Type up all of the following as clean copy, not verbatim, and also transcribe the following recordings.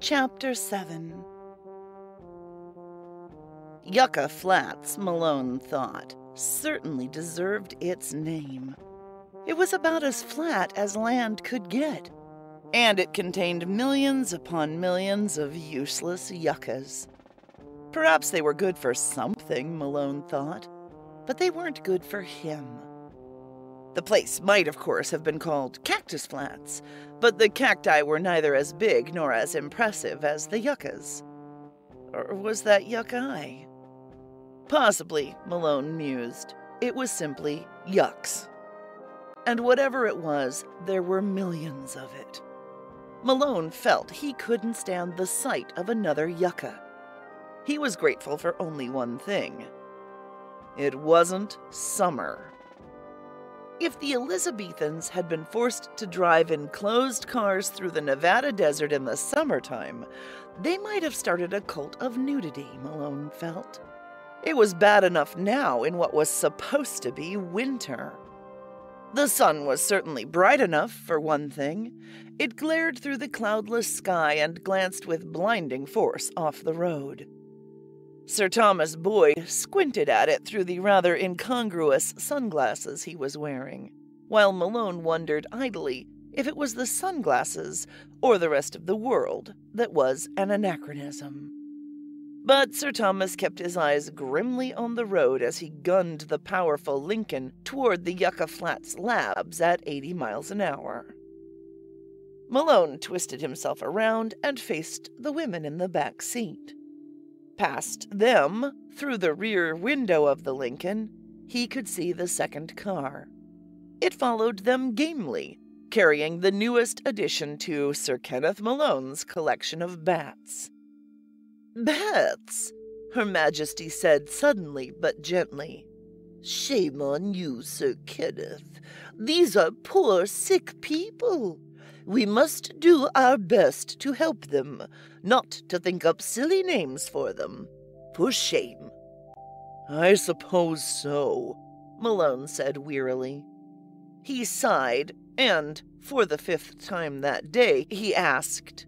Chapter 7. Yucca Flats, Malone thought, certainly deserved its name. It was about as flat as land could get, and it contained millions upon millions of useless yuccas. Perhaps they were good for something, Malone thought, but they weren't good for him. The place might, of course, have been called Cactus Flats, but the cacti were neither as big nor as impressive as the yuccas. Or was that yucca-eye? Possibly, Malone mused. It was simply yucks. And whatever it was, there were millions of it. Malone felt he couldn't stand the sight of another yucca. He was grateful for only one thing. It wasn't summer. If the Elizabethans had been forced to drive in closed cars through the Nevada desert in the summertime, they might have started a cult of nudity, Malone felt. It was bad enough now in what was supposed to be winter. The sun was certainly bright enough, for one thing. It glared through the cloudless sky and glanced with blinding force off the road. Sir Thomas Boyd squinted at it through the rather incongruous sunglasses he was wearing, while Malone wondered idly if it was the sunglasses or the rest of the world that was an anachronism. But Sir Thomas kept his eyes grimly on the road as he gunned the powerful Lincoln toward the Yucca Flats labs at 80 miles an hour. Malone twisted himself around and faced the women in the back seat. Past them, through the rear window of the Lincoln, he could see the second car. It followed them gamely, carrying the newest addition to Sir Kenneth Malone's collection of bats. "Bats," Her Majesty said suddenly but gently. "Shame on you, Sir Kenneth. These are poor, sick people. We must do our best to help them, not to think up silly names for them. For shame." "I suppose so," Malone said wearily. He sighed, and, for the 5th time that day, he asked,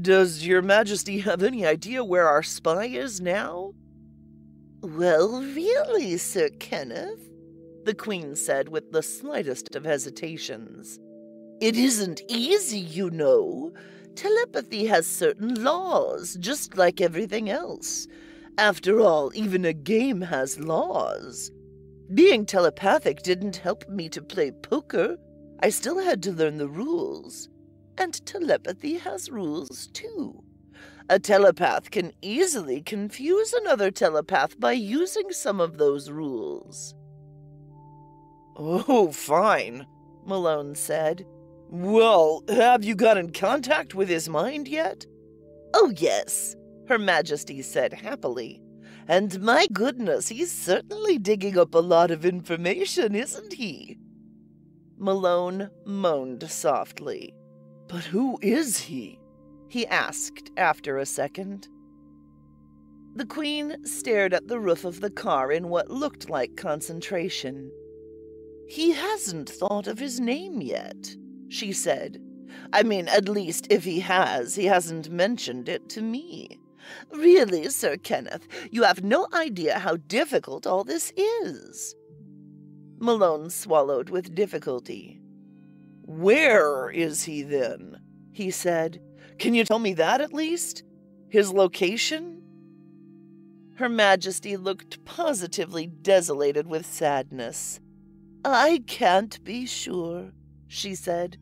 "Does Your Majesty have any idea where our spy is now?" "Well, really, Sir Kenneth," the Queen said with the slightest of hesitations. "It isn't easy, you know. Telepathy has certain laws, just like everything else. After all, even a game has laws. Being telepathic didn't help me to play poker. I still had to learn the rules. And telepathy has rules, too. A telepath can easily confuse another telepath by using some of those rules." "Oh, fine," Malone said. "Well, have you got in contact with his mind yet?" "Oh, yes," Her Majesty said happily. "And my goodness, he's certainly digging up a lot of information, isn't he?" Malone moaned softly. "But who is he?" he asked after a second. The Queen stared at the roof of the car in what looked like concentration. "He hasn't thought of his name yet," she said. "I mean, at least if he hasn't mentioned it to me. Really, Sir Kenneth, you have no idea how difficult all this is." Malone swallowed with difficulty. "Where is he, then?" he said. "Can you tell me that, at least? His location?" Her Majesty looked positively desolated with sadness. "I can't be sure," she said.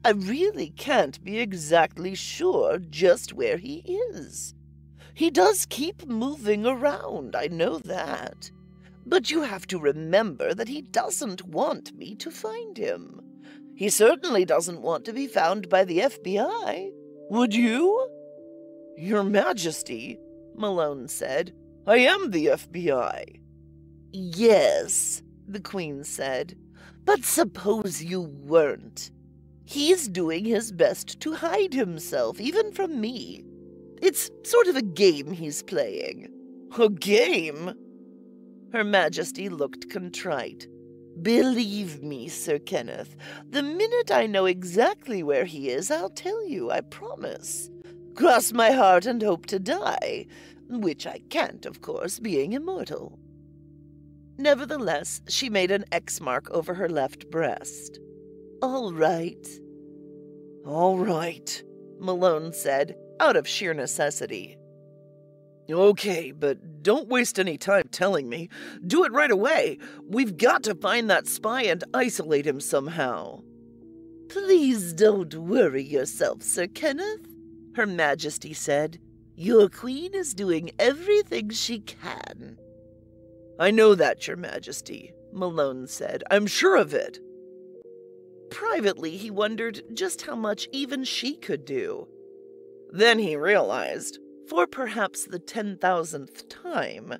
"I really can't be exactly sure just where he is. He does keep moving around, I know that. But you have to remember that he doesn't want me to find him. He certainly doesn't want to be found by the FBI. Would you?" "Your Majesty," Malone said, "I am the FBI." "Yes," the Queen said, "but suppose you weren't. He's doing his best to hide himself, even from me. It's sort of a game he's playing." "A game?" Her Majesty looked contrite. "Believe me, Sir Kenneth, the minute I know exactly where he is, I'll tell you, I promise. Cross my heart and hope to die, which I can't, of course, being immortal. Nevertheless, she made an X mark over her left breast. All right. All right, Malone said, out of sheer necessity. Okay, but don't waste any time telling me. Do it right away. We've got to find that spy and isolate him somehow. Please don't worry yourself, Sir Kenneth, Her Majesty said. Your queen is doing everything she can. I know that, Your Majesty, Malone said. I'm sure of it. Privately, he wondered just how much even she could do. Then he realized, for perhaps the 10,000th time,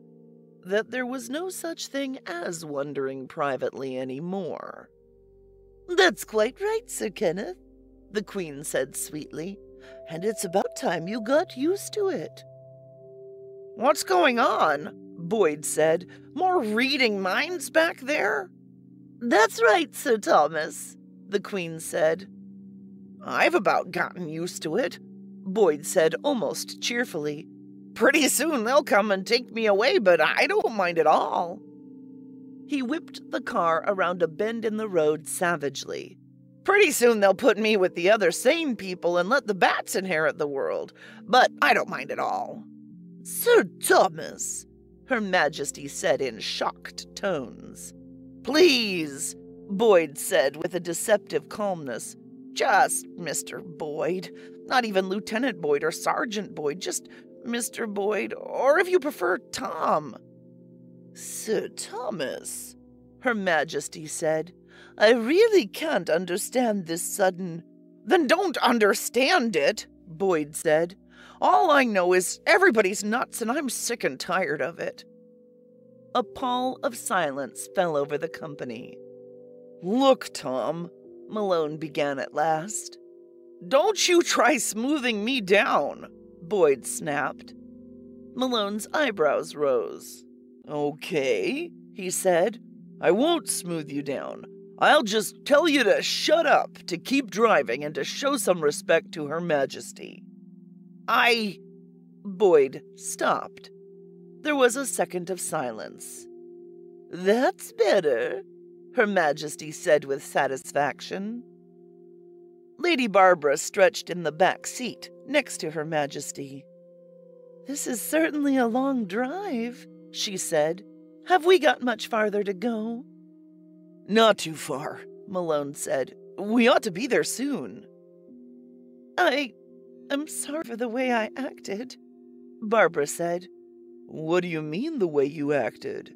that there was no such thing as wondering privately anymore. That's quite right, Sir Kenneth, the Queen said sweetly, and it's about time you got used to it. What's going on? Boyd said. More reading minds back there? That's right, Sir Thomas, the Queen said. I've about gotten used to it, Boyd said almost cheerfully. Pretty soon they'll come and take me away, but I don't mind at all. He whipped the car around a bend in the road savagely. Pretty soon they'll put me with the other sane people and let the bats inherit the world, but I don't mind at all. Sir Thomas, Her Majesty said in shocked tones. Please, Boyd said with a deceptive calmness. Just Mr. Boyd. Not even Lieutenant Boyd or Sergeant Boyd, just Mr. Boyd, or if you prefer, Tom. Sir Thomas, Her Majesty said, I really can't understand this sudden... Then don't understand it, Boyd said. All I know is everybody's nuts and I'm sick and tired of it. A pall of silence fell over the company. Look, Tom, Malone began at last. Don't you try smoothing me down, Boyd snapped. Malone's eyebrows rose. Okay, he said. I won't smooth you down. I'll just tell you to shut up, to keep driving, and to show some respect to Her Majesty. Boyd stopped. There was a second of silence. That's better, Her Majesty said with satisfaction. Lady Barbara stretched in the back seat next to Her Majesty. This is certainly a long drive, she said. Have we got much farther to go? Not too far, Malone said. We ought to be there soon. I'm sorry for the way I acted, Barbara said. What do you mean the way you acted?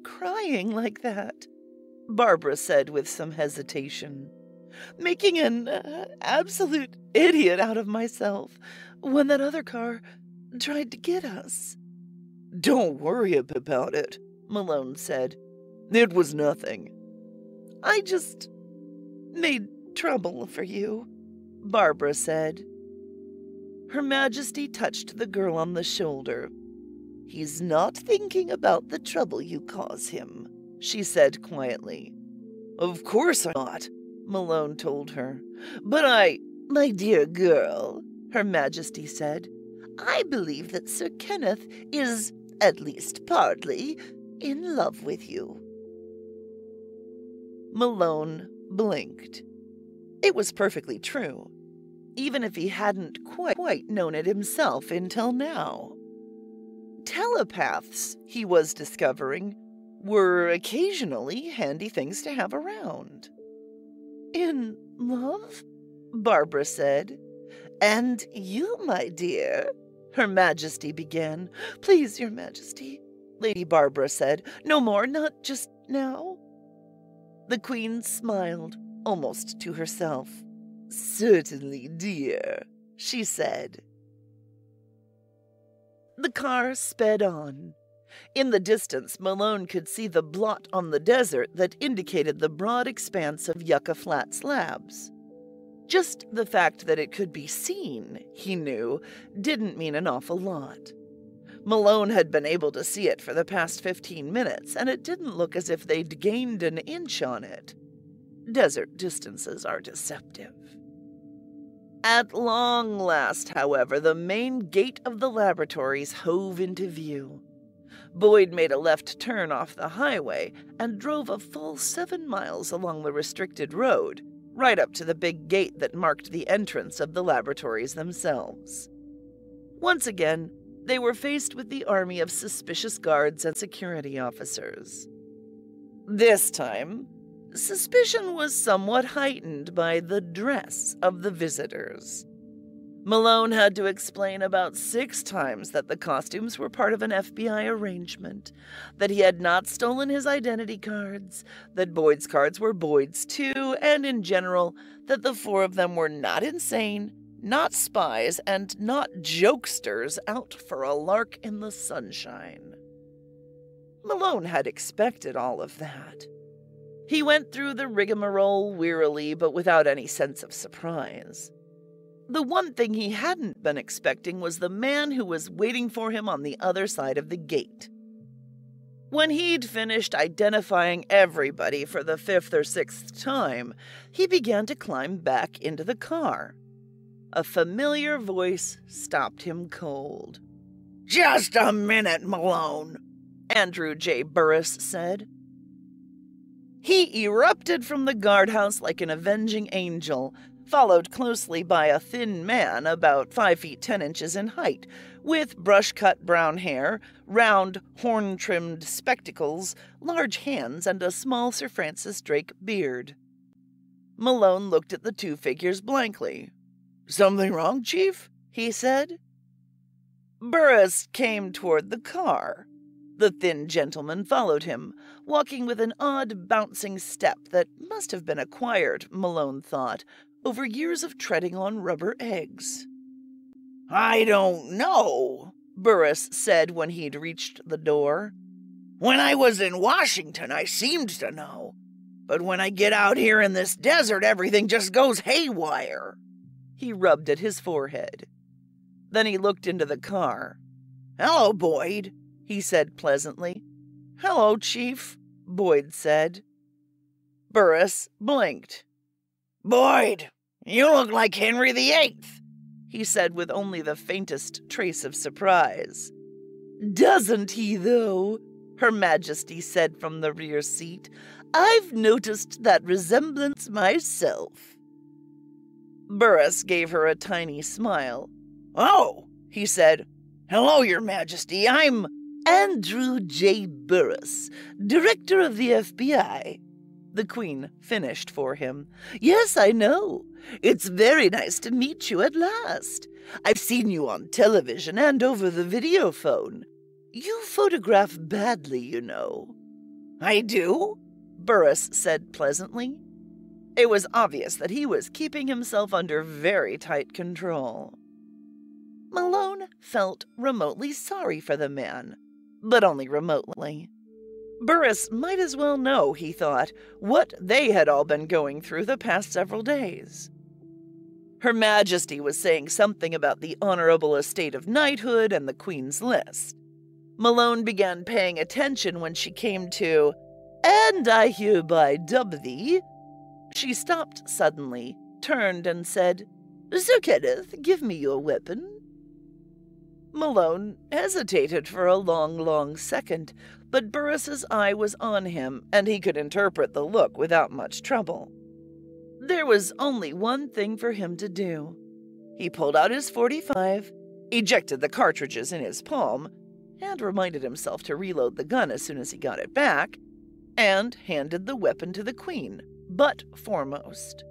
Crying like that, Barbara said with some hesitation. Making an absolute idiot out of myself when that other car tried to get us. Don't worry about it, Malone said. It was nothing. I just made trouble for you, Barbara said. Her Majesty touched the girl on the shoulder. He's not thinking about the trouble you cause him, she said quietly. Of course I'm not, Malone told her. But my dear girl, Her Majesty said, I believe that Sir Kenneth is, at least partly, in love with you. Malone blinked. It was perfectly true, even if he hadn't quite known it himself until now. Telepaths, he was discovering, were occasionally handy things to have around. In love? Barbara said. And you, my dear, Her Majesty began. Please, Your Majesty, Lady Barbara said. No more, not just now. The Queen smiled, almost to herself. Certainly, dear, she said. The car sped on. In the distance, Malone could see the blot on the desert that indicated the broad expanse of Yucca Flats Labs. Just the fact that it could be seen, he knew, didn't mean an awful lot. Malone had been able to see it for the past 15 minutes, and it didn't look as if they'd gained an inch on it. Desert distances are deceptive. At long last, however, the main gate of the laboratories hove into view. Boyd made a left turn off the highway and drove a full 7 miles along the restricted road, right up to the big gate that marked the entrance of the laboratories themselves. Once again, they were faced with the army of suspicious guards and security officers. This time, suspicion was somewhat heightened by the dress of the visitors. Malone had to explain about 6 times that the costumes were part of an FBI arrangement, that he had not stolen his identity cards, that Boyd's cards were Boyd's too, and in general, that the 4 of them were not insane, not spies, and not jokesters out for a lark in the sunshine. Malone had expected all of that. He went through the rigmarole wearily, but without any sense of surprise. The one thing he hadn't been expecting was the man who was waiting for him on the other side of the gate. When he'd finished identifying everybody for the 5th or 6th time, he began to climb back into the car. A familiar voice stopped him cold. "Just a minute, Malone," Andrew J. Burris said. He erupted from the guardhouse like an avenging angel, followed closely by a thin man about 5 feet 10 inches in height, with brush-cut brown hair, round, horn-trimmed spectacles, large hands, and a small Sir Francis Drake beard. Malone looked at the 2 figures blankly. "Something wrong, Chief?" he said. Burris came toward the car. The thin gentleman followed him, walking with an odd, bouncing step that must have been acquired, Malone thought, over years of treading on rubber eggs. "I don't know," Burris said when he'd reached the door. "When I was in Washington, I seemed to know. But when I get out here in this desert, everything just goes haywire." He rubbed at his forehead. Then he looked into the car. "Hello, Boyd," he said pleasantly. "Hello, Chief," Boyd said. Burris blinked. "Boyd, you look like Henry VIII," he said with only the faintest trace of surprise. "Doesn't he, though?" Her Majesty said from the rear seat. "I've noticed that resemblance myself." Burris gave her a tiny smile. "Oh," he said. "Hello, Your Majesty. I'm Andrew J. Burris, Director of the FBI. The Queen finished for him. "Yes, I know. It's very nice to meet you at last. I've seen you on television and over the video phone. You photograph badly, you know." "I do?" Burris said pleasantly. It was obvious that he was keeping himself under very tight control. Malone felt remotely sorry for the man, but only remotely. Burris might as well know, he thought, what they had all been going through the past several days. Her Majesty was saying something about the honorable estate of knighthood and the Queen's list. Malone began paying attention when she came to, "And I hereby dub thee." She stopped suddenly, turned, and said, "Sir Kenneth, give me your weapon." Malone hesitated for a long second, but Burris's eye was on him, and he could interpret the look without much trouble. There was only one thing for him to do. He pulled out his .45, ejected the cartridges in his palm, and reminded himself to reload the gun as soon as he got it back, and handed the weapon to the Queen, butt foremost.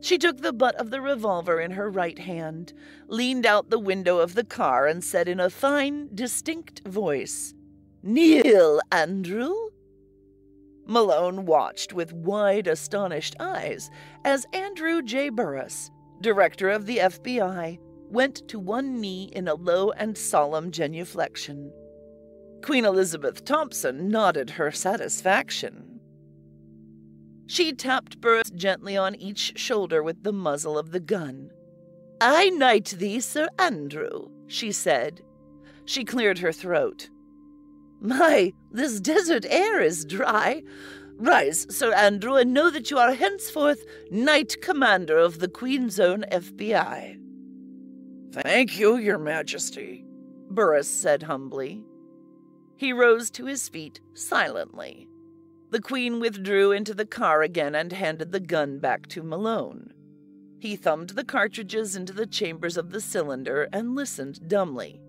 She took the butt of the revolver in her right hand, leaned out the window of the car, and said in a fine, distinct voice, "Kneel, Andrew." Malone watched with wide, astonished eyes as Andrew J. Burris, Director of the FBI, went to one knee in a low and solemn genuflection. Queen Elizabeth Thompson nodded her satisfaction. She tapped Burris gently on each shoulder with the muzzle of the gun. "I knight thee, Sir Andrew," she said. She cleared her throat. "My, this desert air is dry, Rise, Sir Andrew, and know that you are henceforth Knight Commander of the Queen's Own FBI. Thank you, Your Majesty, Burris said humbly. He rose to his feet silently. The Queen withdrew into the car again and handed the gun back to Malone. He thumbed the cartridges into the chambers of the cylinder and listened dumbly.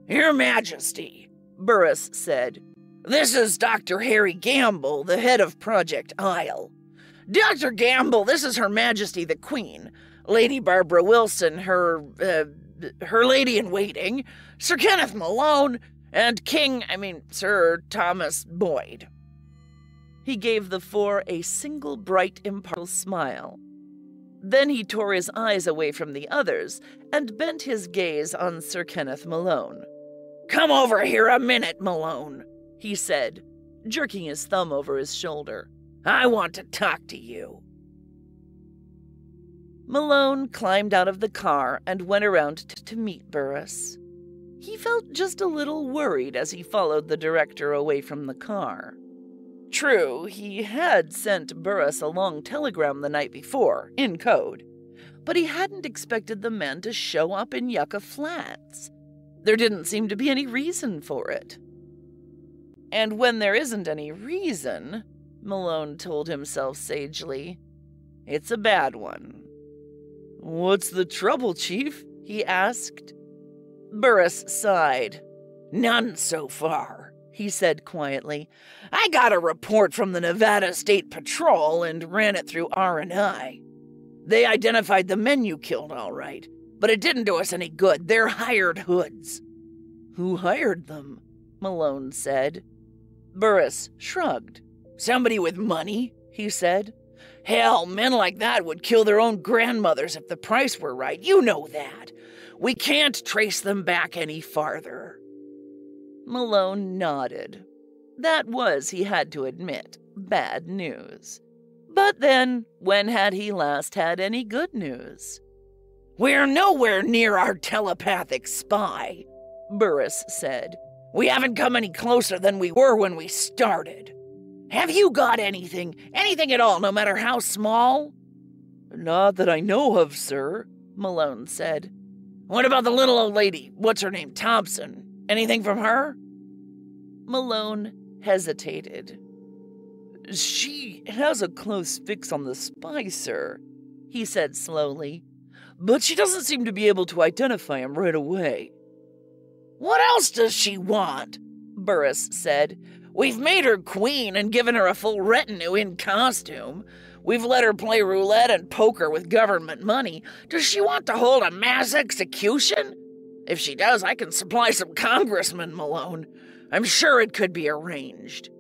Your Majesty, Burris said, this is Dr. Harry Gamble, the head of Project Isle. Dr. Gamble, this is Her Majesty the Queen, Lady Barbara Wilson, her lady-in-waiting, Sir Kenneth Malone, and Sir Thomas Boyd. He gave the four a single bright, impartial smile. Then he tore his eyes away from the others and bent his gaze on Sir Kenneth Malone. Come over here a minute, Malone, he said, jerking his thumb over his shoulder. I want to talk to you. Malone climbed out of the car and went around to meet Burris. He felt just a little worried as he followed the director away from the car. True, he had sent Burris a long telegram the night before, in code, but he hadn't expected the men to show up in Yucca Flats. There didn't seem to be any reason for it. And when there isn't any reason, Malone told himself sagely, it's a bad one. What's the trouble, Chief? He asked. Burris sighed. None so far, he said quietly. I got a report from the Nevada State Patrol and ran it through R&I. They identified the men you killed all right, but it didn't do us any good. They're hired hoods. Who hired them? Malone said. Burris shrugged. Somebody with money, he said. Hell, men like that would kill their own grandmothers if the price were right. You know that. We can't trace them back any farther. Malone nodded. That was, he had to admit, bad news. But then, when had he last had any good news? We're nowhere near our telepathic spy, Burris said. We haven't come any closer than we were when we started. Have you got anything at all, no matter how small? Not that I know of, sir, Malone said. What about the little old lady? What's her name? Thompson. Anything from her? Malone hesitated. She has a close fix on the spy, sir, he said slowly. But she doesn't seem to be able to identify him right away. What else does she want? Burris said. We've made her queen and given her a full retinue in costume. We've let her play roulette and poker with government money. Does she want to hold a mass execution? If she does, I can supply some congressmen, Malone. I'm sure it could be arranged.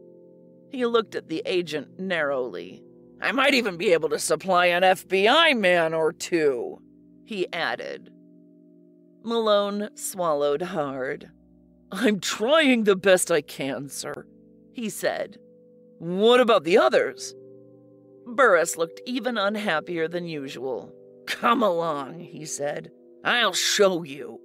He looked at the agent narrowly. I might even be able to supply an FBI man or two, he added. Malone swallowed hard. I'm trying the best I can, sir, he said. What about the others? Burris looked even unhappier than usual. Come along, he said. I'll show you.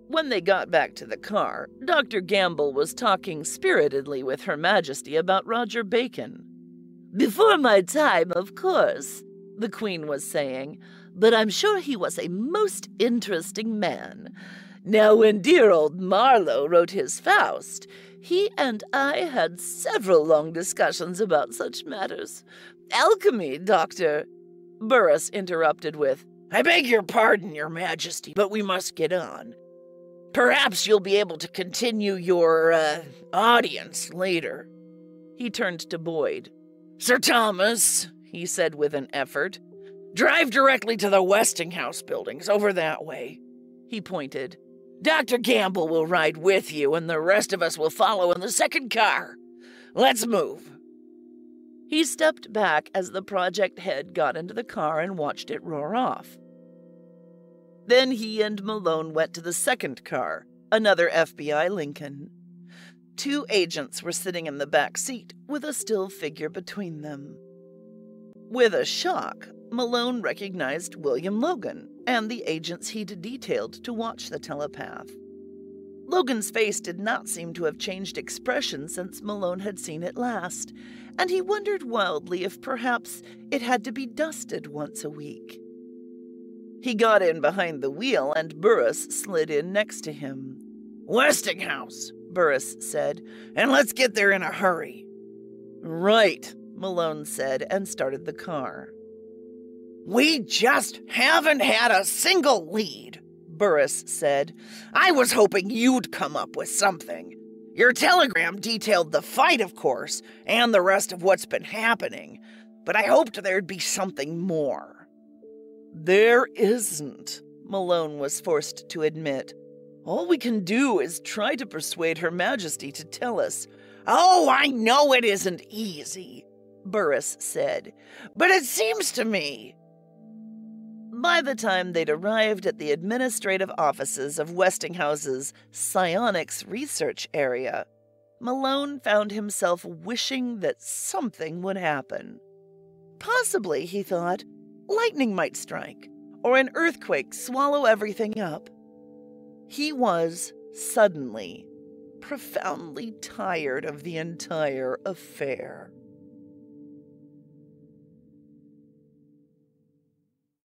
When they got back to the car, Dr. Gamble was talking spiritedly with Her Majesty about Roger Bacon. Before my time, of course, the Queen was saying, but I'm sure he was a most interesting man. Now, when dear old Marlowe wrote his Faust, he and I had several long discussions about such matters. Alchemy, Doctor, Burris interrupted with, I beg your pardon, Your Majesty, but we must get on. Perhaps you'll be able to continue your, audience later. He turned to Boyd. Sir Thomas, he said with an effort, drive directly to the Westinghouse buildings, over that way. He pointed. Dr. Gamble will ride with you, and the rest of us will follow in the second car. Let's move. He stepped back as the project head got into the car and watched it roar off. Then he and Malone went to the second car, another FBI Lincoln. 2 agents were sitting in the back seat, with a still figure between them. With a shock, Malone recognized William Logan and the agents he'd detailed to watch the telepath. Logan's face did not seem to have changed expression since Malone had seen it last, and he wondered wildly if perhaps it had to be dusted once a week. He got in behind the wheel, and Burris slid in next to him. "Westinghouse," Burris said, "and let's get there in a hurry." "Right," Malone said, and started the car. "We just haven't had a single lead," Burris said. "I was hoping you'd come up with something. Your telegram detailed the fight, of course, and the rest of what's been happening, but I hoped there'd be something more." "There isn't," Malone was forced to admit. "All we can do is try to persuade Her Majesty to tell us." "Oh, I know it isn't easy," Burris said, "but it seems to me—" By the time they'd arrived at the administrative offices of Westinghouse's psionics research area, Malone found himself wishing that something would happen. Possibly, he thought, lightning might strike, or an earthquake swallow everything up. He was, suddenly, profoundly tired of the entire affair.